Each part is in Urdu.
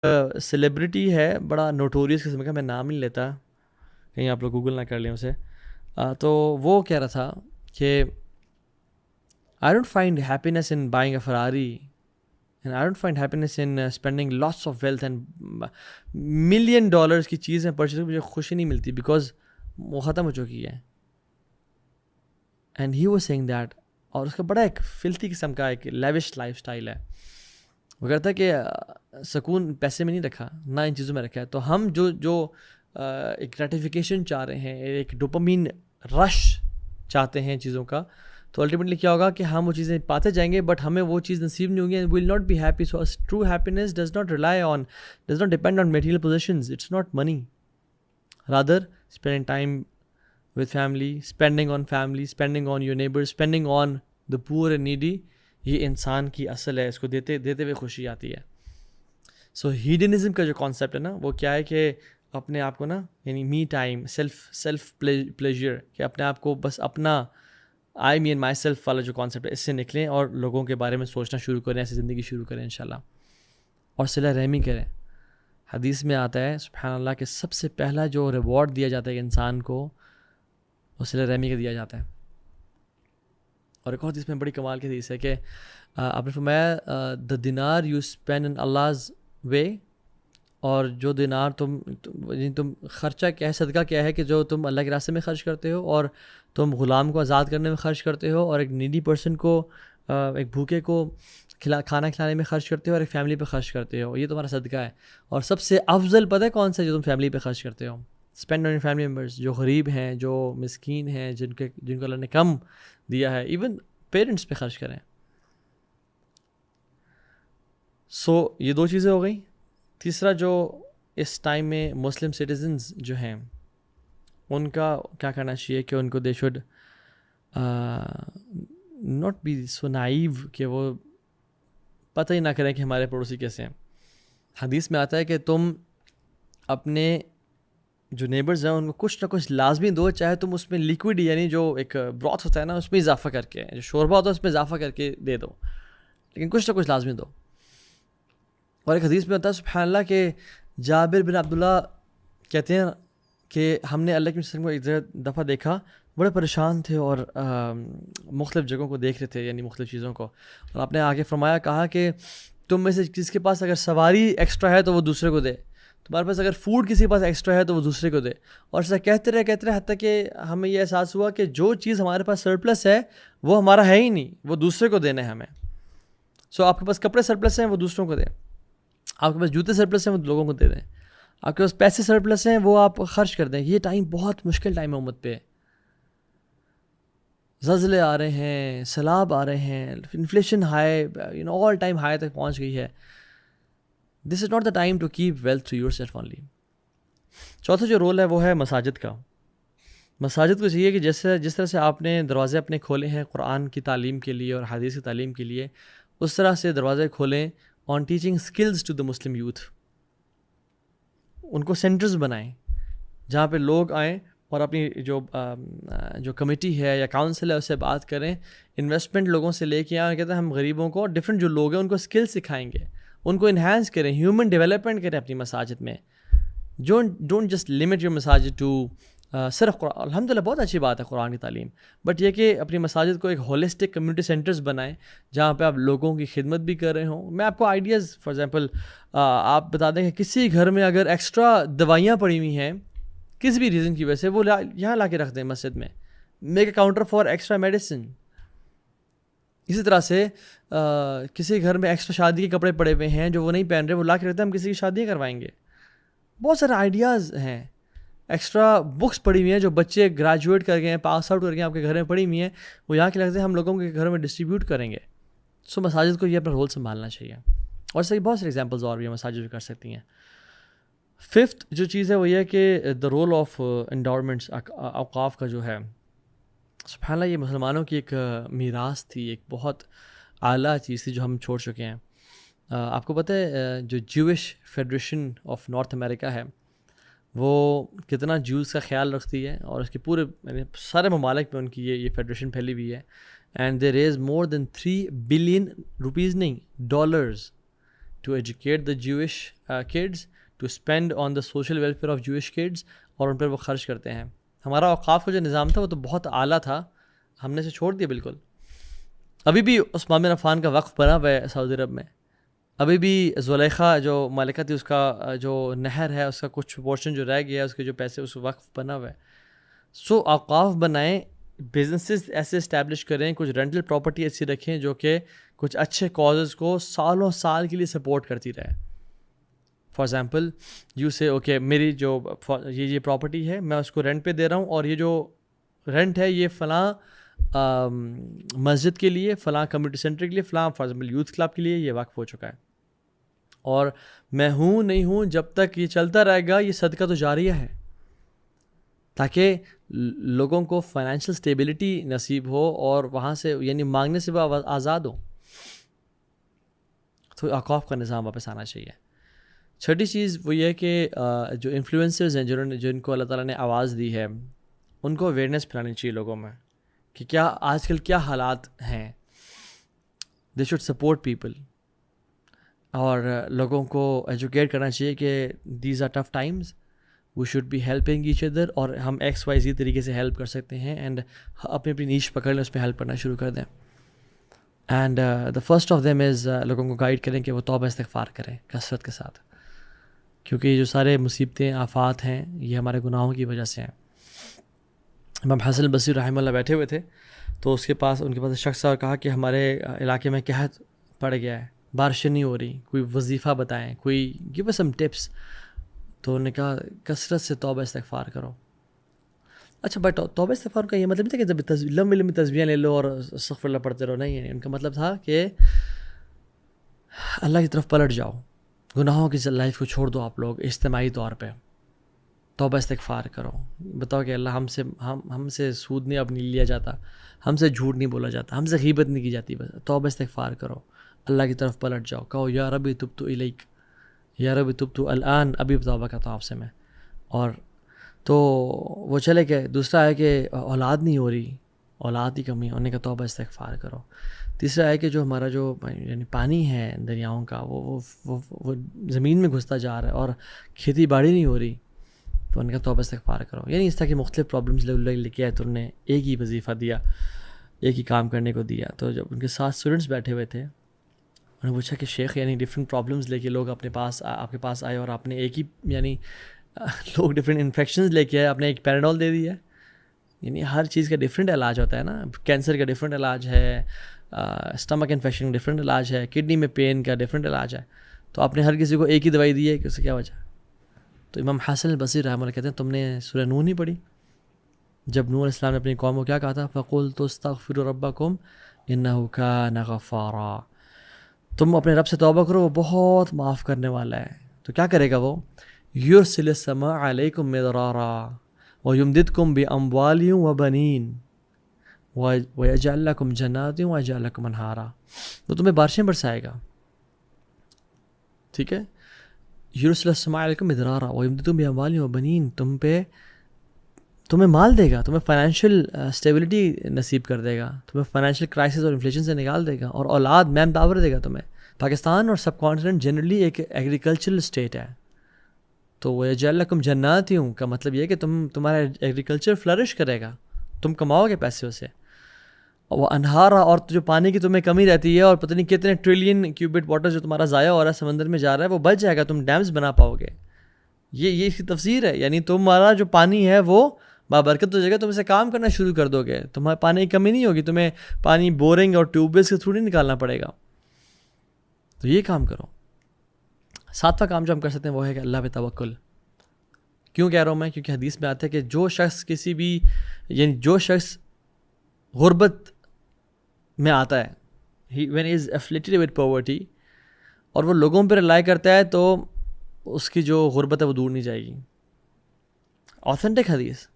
سیلیبریٹی ہے بڑا نوٹوریس قسم کا، میں نام نہیں لیتا کہیں آپ لوگ گوگل نہ کر لیں اسے. تو وہ کہہ رہا تھا کہ I don't find happiness in buying a Ferrari, and I don't find happiness in spending lots of wealth and $1 million کی چیزیں پرچیز مجھے خوشی نہیں ملتی بیکاز وہ ختم ہو چکی ہے. And he was seeing that. اور اس کا بڑا ایک فلتی قسم کا ایک لیوش لائف سٹائل ہے. وہ کہتا ہے کہ سکون پیسے میں نہیں رکھا، نہ ان چیزوں میں رکھا ہے. تو ہم جو ایک گریٹیفیکیشن چاہ رہے ہیں، ایک ڈوپامین رش چاہتے ہیں چیزوں کا، تو الٹیمیٹلی کیا ہوگا کہ ہم وہ چیزیں پاتے جائیں گے بٹ ہمیں وہ چیز نصیب نہیں ہوگی and we will not be happy. So true happiness does not depend on material possessions. It's not money, rather spending time with family, spending on family, spending on your neighbors, spending on the poor and needy. یہ انسان کی اصل ہے، اس کو دیتے ہوئے خوشی آتی ہے. سو ہیڈنزم کا جو کانسیپٹ ہے نا، وہ کیا ہے کہ اپنے آپ کو نا، یعنی می ٹائم، سیلف پلیجر، کہ اپنے آپ کو بس اپنا آئی می اینڈ مائی سیلف والا جو کانسیپٹ ہے اس سے نکلیں اور لوگوں کے بارے میں سوچنا شروع کریں، ایسی زندگی شروع کریں انشاءاللہ. اور صلہ رحمی کریں. حدیث میں آتا ہے سبحان اللہ کہ سب سے پہلا جو ریوارڈ دیا جاتا ہے کہ انسان کو، وہ صلہ رحمی کا دیا جاتا ہے. اور ایک اور حدیث میں بڑی کمال کی حدیث ہے کہ آپ نے فرمایا دا دینار یو اسپینڈ ان اللہز وے، اور جو دینار تم خرچہ کیا ہے، صدقہ کیا ہے کہ جو تم اللہ کے راستے میں خرچ کرتے ہو، اور تم غلام کو آزاد کرنے میں خرچ کرتے ہو، اور ایک نیڈی پرسن کو، ایک بھوکے کو کھانا کھلانے میں خرچ کرتے ہو، اور ایک فیملی پہ خرچ کرتے ہو. یہ تمہارا صدقہ ہے. اور سب سے افضل پتہ ہے کون سا ہے جو تم فیملی پہ خرچ کرتے ہو؟ اسپینڈ آن فیملی ممبرس، جو غریب ہیں، جو مسکین ہیں، جن کو اللہ نے کم دیا ہے. ایون پیرنٹس پہ خرچ کریں. سو یہ دو چیزیں ہو گئیں. تیسرا جو اس ٹائم میں مسلم سٹیزنز جو ہیں ان کا کیا کرنا چاہیے کہ ان کو they should not be so naive کہ وہ پتہ ہی نہ کریں کہ ہمارے پڑوسی کیسے ہیں. حدیث میں آتا ہے کہ تم اپنے جو نیبرز ہیں ان کو کچھ نہ کچھ لازمی دو، چاہے تم اس میں لیکوڈ یعنی جو ایک براث ہوتا ہے نا اس میں اضافہ کر کے، جو شوربہ ہوتا ہے اس میں اضافہ کر کے دے دو، لیکن کچھ نہ کچھ لازمی دو. اور ایک حدیث میں ہوتا ہے سبحان اللہ کہ جابر بن عبداللہ کہتے ہیں کہ ہم نے اللہ کے وسلم کو ایک دفعہ دیکھا، بڑے پریشان تھے اور مختلف جگہوں کو دیکھ رہے تھے، یعنی مختلف چیزوں کو. اور آپ نے آگے فرمایا، کہا کہ تم میں سے کس کے پاس اگر سواری ایکسٹرا ہے تو وہ دوسرے کو دے، تمہارے پاس اگر فوڈ کسی کے پاس ایکسٹرا ہے تو وہ دوسرے کو دے. اور ایسا کہتے رہے حتیٰ کہ ہمیں یہ احساس ہوا کہ جو چیز ہمارے پاس سرپلس ہے وہ ہمارا ہے ہی نہیں، وہ دوسرے کو دینا ہے ہمیں. سو آپ کے پاس کپڑے سرپلس ہیں وہ دوسروں کو دیں، آپ کے پاس جوتے سرپلس ہیں وہ لوگوں کو دے دیں، آپ کے پاس پیسے سرپلس ہیں وہ آپ خرچ کر دیں. یہ ٹائم بہت مشکل ٹائم ہے امت پہ. زلزلے آ رہے ہیں، سیلاب آ رہے ہیں، inflation high, all time high تک پہنچ گئی ہے. This is not the time to keep wealth to yourself only. چوتھا جو رول ہے وہ ہے مساجد کا. مساجد کو چاہیے کہ جس طرح سے آپ نے دروازے اپنے کھولے ہیں قرآن کی تعلیم کے لیے اور حدیث کی تعلیم کے لیے، اس طرح سے دروازے کھولیں on teaching skills to the Muslim youth. ان کو سینٹرز بنائیں جہاں پہ لوگ آئیں اور اپنی جو کمیٹی ہے یا کاؤنسل ہے اس سے بات کریں، انویسٹمنٹ لوگوں سے لے کے آئیں. کہتے ہیں ہم غریبوں کو، ڈفرینٹ جو لوگ ہیں ان کو اسکل سکھائیں گے، ان کو انہینس کریں، ہیومن ڈیولپمنٹ کریں اپنی مساجد میں. ڈونٹ جسٹ لمٹ یور مساجد ٹو صرف قرآن. الحمدللہ بہت اچھی بات ہے قرآن کی تعلیم، بٹ یہ کہ اپنی مساجد کو ایک ہولسٹک کمیونٹی سینٹرز بنائیں جہاں پہ آپ لوگوں کی خدمت بھی کر رہے ہوں. میں آپ کو آئیڈیاز فار ایگزامپل آپ بتا دیں کہ کسی گھر میں اگر ایکسٹرا دوائیاں پڑی ہوئی ہیں کسی بھی ریزن کی وجہ سے، وہ یہاں لا کے رکھ دیں مسجد میں، make a counter for extra medicine. اسی طرح سے کسی گھر میں ایکسٹرا شادی کے کپڑے پڑے ہوئے ہیں جو وہ نہیں پہن رہے، وہ لا کے رکھتے ہیں، ہم کسی کی شادیاں کروائیں گے. بہت سارے آئیڈیاز ہیں. ایکسٹرا بکس پڑی ہوئی ہیں جو بچے گریجویٹ کر گئے ہیں، پاس آؤٹ کر گئے ہیں، آپ کے گھر میں پڑی ہوئی ہیں، وہ یہاں کے لگتے ہیں، ہم لوگوں کے گھروں میں ڈسٹریبیوٹ کریں گے. سو مساجد کو یہ اپنا رول سنبھالنا چاہیے. اور صحیح بہت سارے ایگزامپلز اور بھی ہیں مساجد جو کر سکتی ہیں. ففتھ جو چیز ہے وہ یہ ہے کہ دا رول آف انڈاورمنٹس، اوقاف کا جو ہے، سبحان اللہ یہ مسلمانوں کی ایک میراث تھی، ایک بہت اعلیٰ چیز تھی جو ہم چھوڑ چکے ہیں. آپ کو پتہ ہے جو جوش فیڈریشن آف نارتھ امریکہ ہے وہ کتنا جوز کا خیال رکھتی ہے، اور اس کے پورے یعنی سارے ممالک میں ان کی یہ فیڈریشن پھیلی ہوئی ہے. And they raise more than 3 billion rupees نہیں dollars to educate the Jewish kids, to spend on the social welfare of Jewish kids, اور ان پر وہ خرچ کرتے ہیں. ہمارا اوقاف کا جو نظام تھا وہ تو بہت اعلیٰ تھا, ہم نے اسے چھوڑ دیا بالکل. ابھی بھی عثمان بن عفان کا وقف بنا ہوا ہے سعودی عرب میں. ابھی بھی زلیخا جو مالکہ تھی, اس کا جو نہر ہے اس کا کچھ پورشن جو رہ گیا ہے, اس کے جو پیسے اس وقف بنا ہوا ہے. سو اوقاف بنائیں, بزنسز ایسے اسٹیبلش کریں, کچھ رینٹل پراپرٹی ایسی رکھیں جو کہ کچھ اچھے کازز کو سالوں سال کے لیے سپورٹ کرتی رہے. فار ایگزامپل یو سے اوکے میری جو یہ پراپرٹی ہے میں اس کو رینٹ پہ دے رہا ہوں, اور یہ جو رینٹ ہے یہ فلاں مسجد کے لیے, فلاں کمیونٹی سینٹر کے لیے, فلاں فار ایگزامپل یوتھ کلب کے لیے یہ وقف ہو چکا ہے, اور میں ہوں نہیں ہوں جب تک یہ چلتا رہے گا, یہ صدقہ تو جاریہ ہے, تاکہ لوگوں کو فائنینشیل اسٹیبلٹی نصیب ہو اور وہاں سے یعنی مانگنے سے وہ آزاد ہو. تو اوقاف کا نظام واپس آنا چاہیے. چھٹی چیز وہ یہ ہے کہ جو انفلوئنسرز ہیں جن کو اللہ تعالیٰ نے آواز دی ہے, ان کو اویئرنیس پھیلانی چاہیے لوگوں میں کہ کیا آج کل کیا حالات ہیں. دے شوڈ سپورٹ پیپل, اور لوگوں کو ایجوکیٹ کرنا چاہیے کہ these are tough times, we should be helping each other, اور ہم XYZ طریقے سے ہیلپ کر سکتے ہیں, اینڈ اپنی اپنی نیش پکڑ لیں, اس پہ ہیلپ کرنا شروع کر دیں. And the first of them is لوگوں کو گائیڈ کریں کہ وہ توبہ استغفار کریں کثرت کے ساتھ, کیونکہ یہ جو سارے مصیبتیں آفات ہیں یہ ہمارے گناہوں کی وجہ سے ہیں. امام حسن البصری رحمہ اللہ بیٹھے ہوئے تھے, تو ان کے پاس ایک شخص اور کہا کہ ہمارے علاقے میں قحط پڑ گیا ہے, بارشیں نہیں ہو رہی, کوئی وظیفہ بتائیں, کوئی گیو اس سم ٹپس. تو انہوں نے کہا کثرت سے توبہ استغفار کرو. اچھا بٹ توبہ استغفار کا یہ مطلب نہیں تھا کہ جب لمبی لمبی تسبیحیں لے لو اور استغفر اللہ پڑھتے رہو, نہیں. ان کا مطلب تھا کہ اللہ کی طرف پلٹ جاؤ, گناہوں کی لائف کو چھوڑ دو, آپ لوگ اجتماعی طور پہ توبہ استغفار کرو. بتاؤ کہ اللہ ہم سے سود نہیں اب نہیں لیا جاتا, ہم سے جھوٹ نہیں بولا جاتا, ہم سے غیبت نہیں کی جاتی, بس توبہ استغفار کرو, اللہ کی طرف پلٹ جاؤ, کہو یا ربی تبت الیک, یا ربی تبت الان, ابھی توبہ کرتا ہوں آپ سے میں. اور تو وہ چلے گئے. دوسرا ہے کہ اولاد نہیں ہو رہی, اولاد کی کمی, انہوں نے کہا توبہ استغفار کرو. تیسرا ہے کہ جو ہمارا جو یعنی پانی ہے دریاؤں کا وہ زمین میں گھستا جا رہا ہے اور کھیتی باڑی نہیں ہو رہی, تو ان کا توبہ استغفار کرو. یعنی اس طرح کے مختلف پرابلمس لے کے آئے, تو انہوں نے ایک ہی وظیفہ دیا, ایک ہی کام کرنے کو دیا. تو جب ان کے ساتھ اسٹوڈنٹس بیٹھے ہوئے تھے, انہوں نے پوچھا کہ شیخ یعنی ڈفرینٹ پرابلمس لے کے لوگ آپ کے پاس آئے, اور آپ نے ایک ہی یعنی لوگ ڈفرینٹ انفیکشنز لے کے آئے, آپ نے ایک پیراڈول دے دیا. یعنی ہر چیز کا ڈفرینٹ علاج ہوتا ہے نا, کینسر کا ڈفرینٹ علاج ہے, اسٹمک انفیکشن کا ڈفرینٹ علاج ہے, کڈنی میں پین کا ڈفرینٹ علاج ہے, تو آپ نے ہر کسی کو ایک ہی دوائی دی ہے کہ اس سے کیا وجہ. تو امام حسن البصری رحمہ اللہ کہتے ہیں تم نے سورہ نوح نہیں پڑھی؟ جب نوح علیہ السلام نے اپنی قوم کو کیا کہا تھا, فَقُلْتُ اسْتَغْفِرُوا رَبَّكُمْ إِنَّهُ كَانَ غَفَّارًا, تم اپنے رب سے توبہ کرو, وہ بہت معاف کرنے والا ہے. تو کیا کرے گا وہ, يُرْسِلِ السَّمَاءَ عَلَيْكُمْ مِدْرَارًا وَيُمْدِدْكُمْ بِأَمْوَالٍ وَبَنِينَ وَيَجْعَلْ لَكُمْ جَنَّاتٍ وَيَجْعَلْ لَكُمْ أَنْهَارًا, تو تمہیں بارشیں برسائے گا. ٹھیک ہے, یرسل السماء علیکم مدرارا ویمددکم باموال وبنین, تمہیں مال دے گا, تمہیں فائنینشیل اسٹیبلٹی نصیب کر دے گا, تمہیں فائنینشیل کرائسس اور انفلیشن سے نکال دے گا, اور اولاد مین پاور دے گا تمہیں. پاکستان اور سب کانٹیننٹ جنرلی ایک ایگریکلچرل اسٹیٹ ہے, تو وَيَجْعَلْ لَكُمْ جَنَّاتٍ کا مطلب یہ ہے کہ تمہارا ایگریکلچر فلرش کرے گا, تم کماؤ گے پیسے اسے. وہ انہارا, اور جو پانی کی تمہیں کمی رہتی ہے اور پتہ نہیں کتنے ٹریلین کیوبٹ واٹر جو تمہارا ضائع ہو رہا ہے سمندر میں جا رہا ہے, وہ بچ جائے گا, تم ڈیمز بنا پاؤ گے. یہ اس کی تفسیر ہے. یعنی تمہارا جو پانی ہے وہ بابرکت ہو جائے گا, تم اسے کام کرنا شروع کر دو گے, تمہارے پانی کی کمی نہیں ہوگی, تمہیں پانی بورنگ اور ٹیوب ویلز کے تھرو نہیں نکالنا پڑے گا. تو یہ کام کرو. ساتواں کام جو ہم کر سکتے ہیں وہ ہے کہ اللہ پہ توکل. کیوں کہہ رہا ہوں میں, کیونکہ حدیث میں آتا ہے کہ جو شخص غربت میں آتا ہے, when he is afflicted with poverty, اور وہ لوگوں پہ رلائی کرتا ہے, تو اس کی جو غربت ہے وہ دور نہیں جائے گی. آتھینٹک حدیث.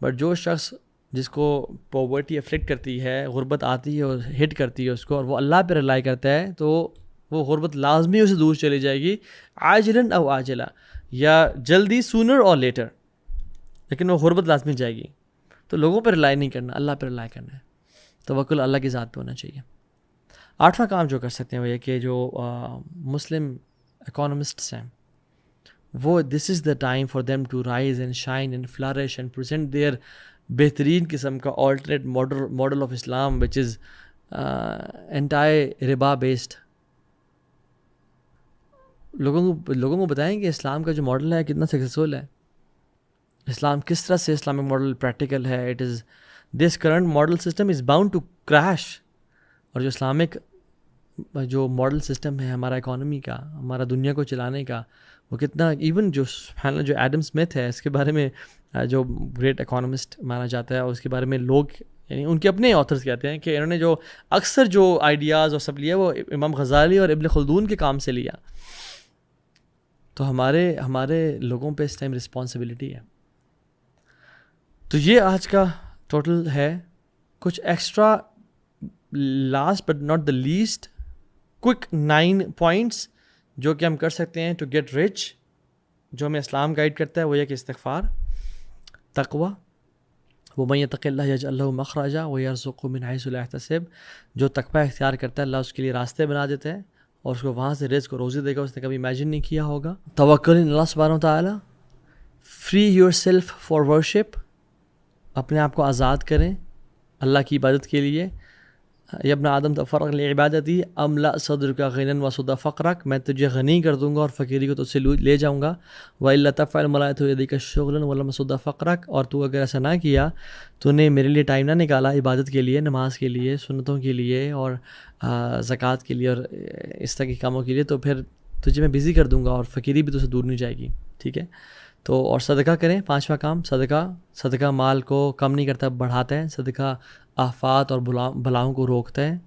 بٹ جو شخص جس کو پاورٹی افلیکٹ کرتی ہے, غربت آتی ہے اور ہٹ کرتی ہے اس کو, اور وہ اللہ پہ رلائی کرتا ہے, تو وہ غربت لازمی اسے دور چلی جائے گی, عاجلاً او عاجلا, یا جلدی سونر اور لیٹر, لیکن وہ غربت لازمی جائے گی. تو لوگوں پہ رلائی نہیں کرنا, اللہ پہ رلائی کرنا ہے. توکل اللہ کی ذات پہ ہونا چاہیے. 8واں کام جو کر سکتے ہیں وہ یہ کہ جو مسلم اکانومسٹس ہیں وہ this is the time for them to rise and shine and flourish and present their بہترین قسم کا alternate model of Islam which is entirely ربا بیسڈ. لوگوں کو بتائیں کہ اسلام کا جو ماڈل ہے کتنا سکسیزفل ہے, اسلام کس طرح سے اسلامک ماڈل پریکٹیکل ہے. It is this current model system is bound to crash. اور جو اسلامک جو ماڈل سسٹم ہے ہمارا اکانومی کا, ہمارا دنیا کو چلانے کا, وہ کتنا ایون جو ایڈم اسمتھ ہے اس کے بارے میں جو گریٹ اکانومسٹ مانا جاتا ہے, اور اس کے بارے میں لوگ یعنی ان کے اپنے آتھرس کہتے ہیں کہ انہوں نے جو اکثر جو آئیڈیاز اور سب لیا وہ امام غزالی اور ابن خلدون کے کام سے لیا. تو ہمارے لوگوں پہ اس ٹائم رسپانسبلٹی ہے. تو یہ آج کا ٹوٹل ہے. کچھ extra last but not the least quick 9 points جو کہ ہم کر سکتے ہیں ٹو گیٹ رچ, جو ہمیں اسلام گائیڈ کرتا ہے. وہ یہ کہ استغفار, تقوی, وَمَن يَتَّقِ اللَّهَ يَجْعَل لَّهُ مَخْرَجًا وَيَرْزُقْهُ مِنْ حَيْثُ لَا يَحْتَسِبُ. جو تقوی اختیار کرتا ہے اللہ اس کے لیے راستے بنا دیتا ہے اور اس کو وہاں سے رزق و روزی دے گا اس نے کبھی امیجن نہیں کیا ہوگا. توکل اللہ سبحانہ وتعالی. Free yourself for worship, اپنے آپ کو آزاد کریں اللہ کی عبادت کے لیے. یا ابن آدم تفرغ لعبادتی املا صدرک غنی وسد فقرک, میں تجھے غنی کر دوں گا اور فقیری کو تجھ سے لے جاؤں گا. وَإِلَّا تَفْعَلْ مَلَائِكَةُ يَدِكَ شُغْلًا وَلَمْ يَسُدَّ فَقْرَكَ, اور تو اگر ایسا نہ کیا, تو نے میرے لیے ٹائم نہ نکالا عبادت کے لیے, نماز کے لیے, سنتوں کے لیے اور زکوٰۃ کے لیے اور اس طرح کے کاموں کے لیے, تو پھر تجھے میں بزی کر دوں گا اور فقیری بھی تجھ سے دور نہیں جائے گی. ٹھیک ہے. تو اور صدقہ کریں. 5واں کام صدقہ مال کو کم نہیں کرتا, بڑھاتا ہے. صدقہ آفات اور بلاؤں کو روکتا ہے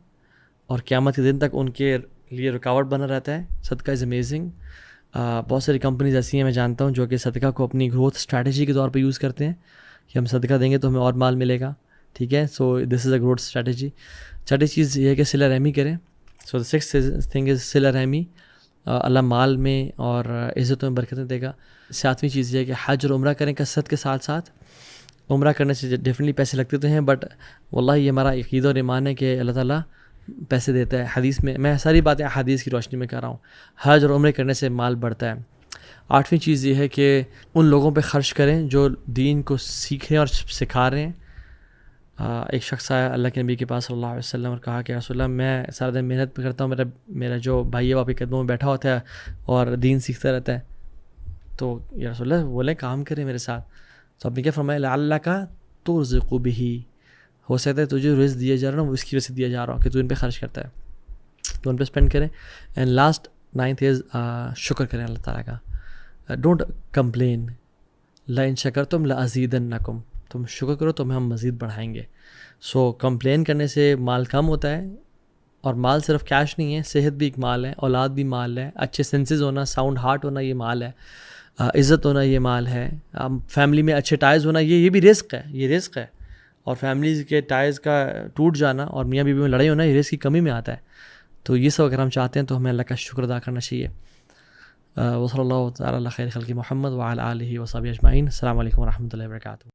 اور قیامت کے دن تک ان کے لیے رکاوٹ بنا رہتا ہے. صدقہ از امیزنگ. بہت ساری کمپنیز ایسی ہیں میں جانتا ہوں جو کہ صدقہ کو اپنی گروتھ اسٹریٹجی کے طور پہ یوز کرتے ہیں کہ ہم صدقہ دیں گے تو ہمیں اور مال ملے گا. ٹھیک ہے. سو دس از اے گروتھ اسٹریٹجی. چھٹی چیز یہ ہے کہ صلہ رحمی کریں. سو دا 6th تھنگ از صلہ رحمی. اللہ مال میں اور عزتوں میں برکتیں دے گا. 7ویں چیز یہ ہے کہ حج اور عمرہ کریں کثرت کے ساتھ ساتھ. عمرہ کرنے سے ڈیفینٹلی پیسے لگتے تو ہیں, بٹ واللہ یہ ہمارا عقیدہ اور ایمان ہے کہ اللہ تعالیٰ پیسے دیتا ہے. حدیث میں ساری باتیں حدیث کی روشنی میں کر رہا ہوں. حج اور عمرے کرنے سے مال بڑھتا ہے. 8ویں چیز یہ ہے کہ ان لوگوں پہ خرچ کریں جو دین کو سیکھ رہے ہیں اور سکھا رہے ہیں. ایک شخص آیا اللہ کے نبی کے پاس صلی اللہ علیہ وسلم اور کہا کہ رسول اللہ میں سارا دن محنت کرتا ہوں, میرا جو بھائی ہے وہ آپ کے قدموں میں بیٹھا ہوتا ہے اور دین سیکھتا رہتا ہے. تو یا رسول اللہ بولیں کام کریں میرے ساتھ. تو آپ نے کیا فرمایا, لعلک ترزق بہ, ہو سکتا ہے تجھے رزق دیا جا رہا ہے وہ اس کی وجہ سے دیا جا رہا ہو کہ تو ان پہ خرچ کرتا ہے, تو ان پہ اسپینڈ کریں. اینڈ لاسٹ 9th از شکر کریں اللہ تعالیٰ کا. Don't complain. لئن شکرتم لازیدنکم, تم شکر کرو تو ہم مزید بڑھائیں گے. سو کمپلین کرنے سے مال کم ہوتا ہے, اور مال صرف کیش نہیں ہے, صحت بھی ایک مال ہے, اولاد بھی مال ہے, اچھے سینسز ہونا, ساؤنڈ ہارٹ ہونا یہ مال ہے, عزت ہونا یہ مال ہے, فیملی میں اچھے ٹائز ہونا یہ بھی رزق ہے. یہ رزق ہے. اور فیملیز کے ٹائز کا ٹوٹ جانا اور میاں بیوی میں لڑائی ہونا یہ رزق کی کمی میں آتا ہے. تو یہ سب اگر ہم چاہتے ہیں تو ہمیں اللہ کا شکر ادا کرنا چاہیے. وصلی اللہ تعالیٰ علی خیر خلق محمد وعلی آلہ وصحبہ اجمعین. السلام علیکم ورحمۃ اللہ وبرکاتہ.